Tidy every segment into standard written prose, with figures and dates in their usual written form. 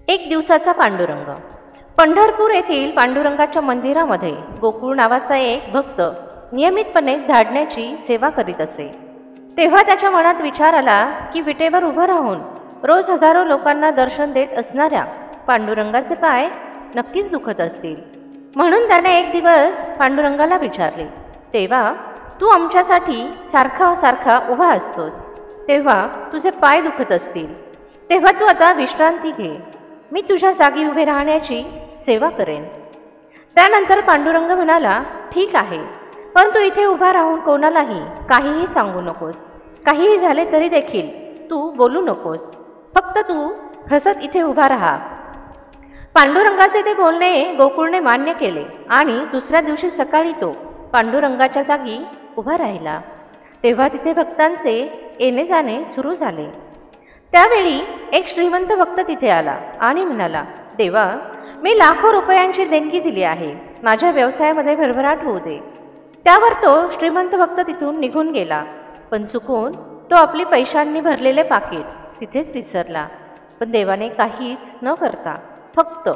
एक दिवसाचा पांडुरंग. पंढरपूर येथील पांडुरंगाच्या मंदिरामध्ये गोकुळ नावाचा एक भक्त नियमितपणे झाडण्याची सेवा करीत असे. तेव्हा त्याच्या मनात विचार आला की विटेवर उभं राहून रोज हजारो लोकांना दर्शन देत असणाऱ्या पांडुरंगाचे पाय नक्कीच दुखत असतील. म्हणून त्याने एक दिवस पांडुरंगाला विचारले, तेव्हा तू आमच्यासाठी सारखा सारखा उभा असतोस, तेव्हा तुझे पाय दुखत असतील, तेव्हा तू आता विश्रांती घे, मी तुझ्या जागी उभे राहण्याची सेवा करेन. त्यानंतर पांडुरंग म्हणाला, ठीक आहे, पण तू इथे उभा राहून कोणालाही काहीही सांगू नकोस. काहीही झाले तरी देखील तू बोलू नकोस, फक्त तू हसत इथे उभा राहा. पांडुरंगाचे ते बोलणे गोकुळने मान्य केले आणि दुसऱ्या दिवशी सकाळी तो पांडुरंगाच्या जागी उभा राहिला. तेव्हा तिथे भक्तांचे येणे जाणे सुरू झाले. त्यावेळी एक श्रीमंत भक्त तिथे आला आणि म्हणाला, देवा, मी लाखो रुपयांची देणगी दिली आहे, माझ्या व्यवसायामध्ये भरभराट होऊ दे. त्यावर तो श्रीमंत भक्त तिथून निघून गेला. पण चुकून तो आपली पैशांनी भरलेले पाकीट तिथेच विसरला. पण देवाने काहीच न करता फक्त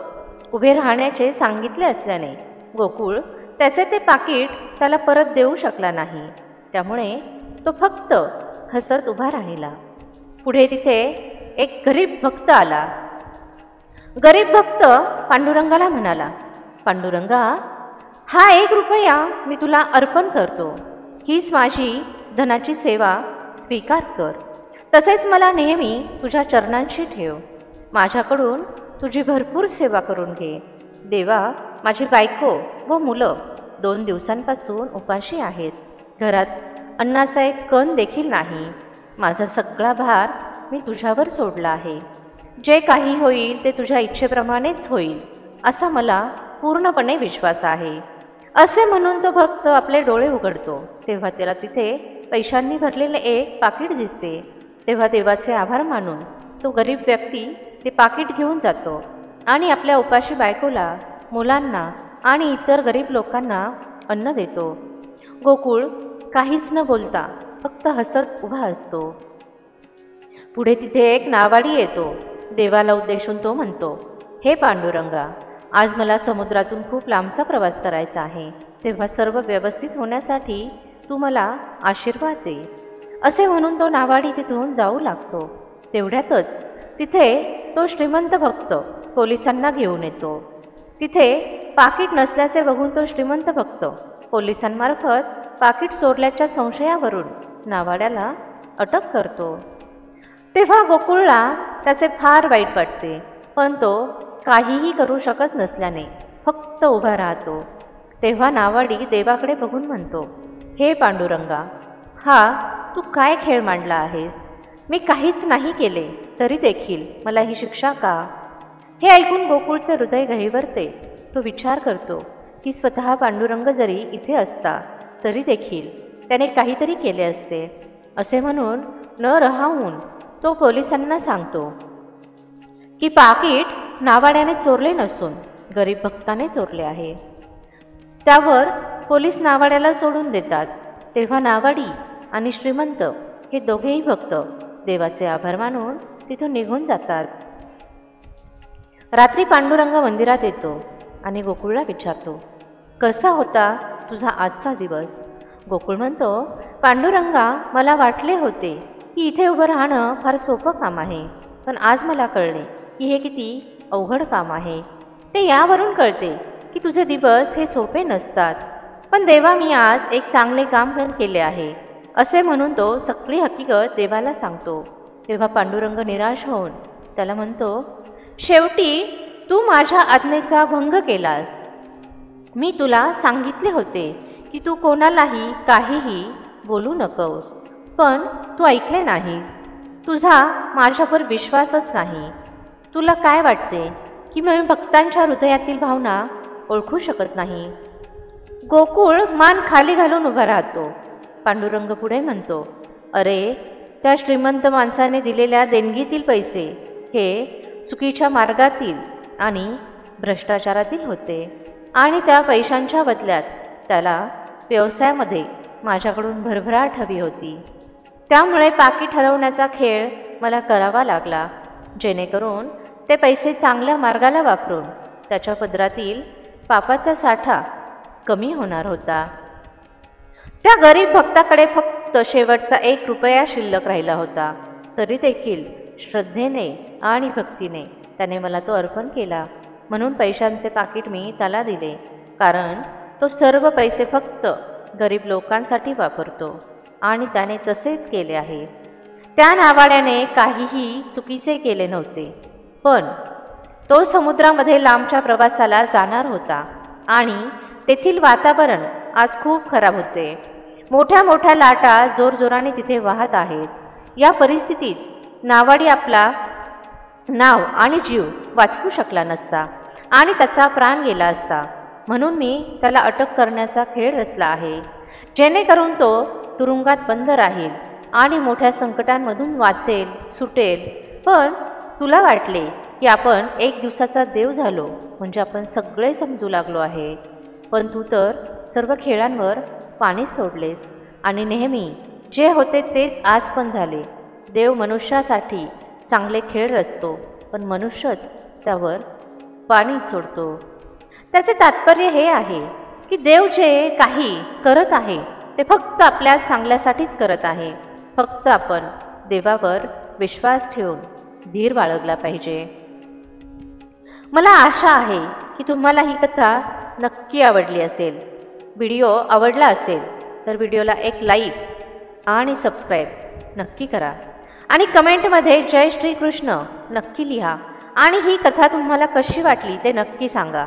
उभे राहण्याचे सांगितले असल्याने गोकुळ त्याचे ते पाकीट त्याला परत देऊ शकला नाही. त्यामुळे तो फक्त हसत उभा राहिला. पुढे तिथे एक गरीब भक्त आला. गरीब भक्त पांडुरंगाला म्हणाला, पांडुरंगा, हा 1 रुपया मी तुला अर्पण करतो, हीच माझी धनाची सेवा स्वीकार कर. तसेच मला नेहमी तुझ्या चरणांशी ठेव. माझ्याकडून तुझी भरपूर सेवा करून घे. देवा, माझी बायको व मुलं 2 दिवसांपासून उपाशी आहेत. घरात अन्नाचा एक कण देखील नाही. माझा सगळा भार मी तुझ्यावर सोडला आहे. जे काही होईल ते तुझ्या इच्छेप्रमाणेच होईल असा मला पूर्णपणे विश्वास आहे. असे म्हणून तो भक्त आपले डोळे उघडतो. तेव्हा त्याला तिथे पैशांनी भरलेले एक पाकीट दिसते. तेव्हा देवाचे आभार मानून तो गरीब व्यक्ती ते पाकीट घेऊन जातो आणि आपल्या उपाशी बायकोला, मुलांना आणि इतर गरीब लोकांना अन्न देतो. गोकुळ काहीच न बोलता फक्त हसत उभा असतो. पुढे तिथे एक नावाडी येतो. देवाला उद्देशून तो म्हणतो, हे पांडुरंगा, आज मला समुद्रातून खूप लांबचा प्रवास करायचा आहे. तेव्हा सर्व व्यवस्थित होण्यासाठी तू मला आशीर्वाद दे. असे म्हणून तो नावाडी तिथून जाऊ लागतो. तेवढ्यातच तिथे तो श्रीमंत भक्त पोलिसांना घेऊन येतो. तिथे पाकीट नसल्याचे बघून तो श्रीमंत भक्त पोलिसांमार्फत पाकीट चोरल्याच्या संशयावरून नावाड्याला अटक करतो. तेव्हा गोकुळला त्याचे फार वाईट वाटते, पण तो काहीही करू शकत नसल्याने फक्त उभा राहतो. तेव्हा नावाडी देवाकडे बघून म्हणतो, हे पांडुरंगा, हा तू काय खेळ मांडला आहेस? मी काहीच नाही केले तरी देखील मला ही शिक्षा का? हे ऐकून गोकुळचे हृदय गहिवरते. तो विचार करतो की स्वतः पांडुरंग जरी इथे असता तरी देखील त्याने काहीतरी केले असते. असे म्हणून न राहून तो पोलिसांना सांगतो की पाकीट नावाड्याने चोरले नसून गरीब भक्ताने चोरले आहे. त्यावर पोलीस नावाड्याला सोडून देतात. तेव्हा नावाडी आणि श्रीमंत हे दोघेही भक्त देवाचे आभार मानून तिथून निघून जातात. रात्री पांडुरंग मंदिरात येतो आणि गोकुळला विचारतो, कसा होता तुझा आजचा दिवस? गोकुळ म्हणतो, पांडुरंगा, मला वाटले होते की इथे उभं राहणं फार सोपं काम आहे, पण आज मला कळले की हे किती अवघड काम आहे. ते यावरून कळते की तुझे दिवस हे सोपे नसतात. पण देवा, मी आज एक चांगले काम केले आहे. असे म्हणून तो सगळी हकीकत देवाला सांगतो. तेव्हा पांडुरंग निराश होऊन त्याला म्हणतो, शेवटी तू माझ्या आज्ञेचा भंग केलास. मी तुला सांगितले होते की तू कोणालाही काहीही बोलू नकोस, पण तू ऐकले नाहीस. तुझा माझ्यावर विश्वासच नाही. तुला काय वाटते की मी भक्तांच्या हृदयातील भावना ओळखू शकत नाही? गोकुळ मान खाली घालून उभा राहतो. पांडुरंग पुढे म्हणतो, अरे, त्या श्रीमंत माणसाने दिलेल्या देणगीतील पैसे हे चुकीच्या मार्गातील आणि भ्रष्टाचारातील होते आणि त्या पैशांच्या बदल्यात त्याला व्यवसायामध्ये माझ्याकडून भरभराट हवी होती. त्यामुळे पाकीट हरवण्याचा खेळ मला करावा लागला, जेणेकरून ते पैसे चांगल्या मार्गाला वापरून त्याच्या पदरातील पापाचा साठा कमी होणार होता. त्या गरीब भक्ताकडे फक्त शेवटचा 1 रुपया शिल्लक राहिला होता. तरी देखील श्रद्धेने आणि भक्तीने त्याने मला तो अर्पण केला. म्हणून पैशांचे पाकिट मी त्याला दिले, कारण तो सर्व पैसे फक्त गरीब लोकांसाठी वापरतो आणि त्याने तसेच केले आहे. त्या नावाड्याने काहीही चुकीचे केले नव्हते, पण तो समुद्रामध्ये लांबच्या प्रवासाला जाणार होता आणि तेथील वातावरण आज खूप खराब होते. मोठ्या मोठ्या लाटा जोरजोराने तिथे वाहत आहेत. या परिस्थितीत नावाडी आपला नाव आणि जीव वाचवू शकला नसता आणि त्याचा प्राण गेला असता. म्हणून मी त्याला अटक करण्याचा खेळ रचला आहे, जेणेकरून तो तुरुंगात बंद राहील आणि मोठ्या संकटांमधून वाचेल, सुटेल. पण तुला वाटले की आपण 1 दिवसाचा देव झालो, म्हणजे आपण सगळे समजू लागलो आहे. पण तू तर सर्व खेळांवर पाणी सोडलेस आणि नेहमी जे होते तेच आज पण झाले. देव मनुष्यासाठी चांगले खेळ रचतो, पण मनुष्यच त्यावर पाणी सोडतो. त्याचे तात्पर्य हे आहे की देव जे काही करत आहे ते फक्त आपल्या चांगल्यासाठीच करत आहे. फक्त आपण देवावर विश्वास ठेवून धीर बाळगला पाहिजे. मला आशा आहे की तुम्हाला ही कथा नक्की आवडली असेल. व्हिडिओ आवडला असेल तर व्हिडिओला एक लाईक आणि सबस्क्राईब नक्की करा आणि कमेंटमध्ये जय श्री कृष्ण नक्की लिहा आणि ही कथा तुम्हाला कशी वाटली ते नक्की सांगा.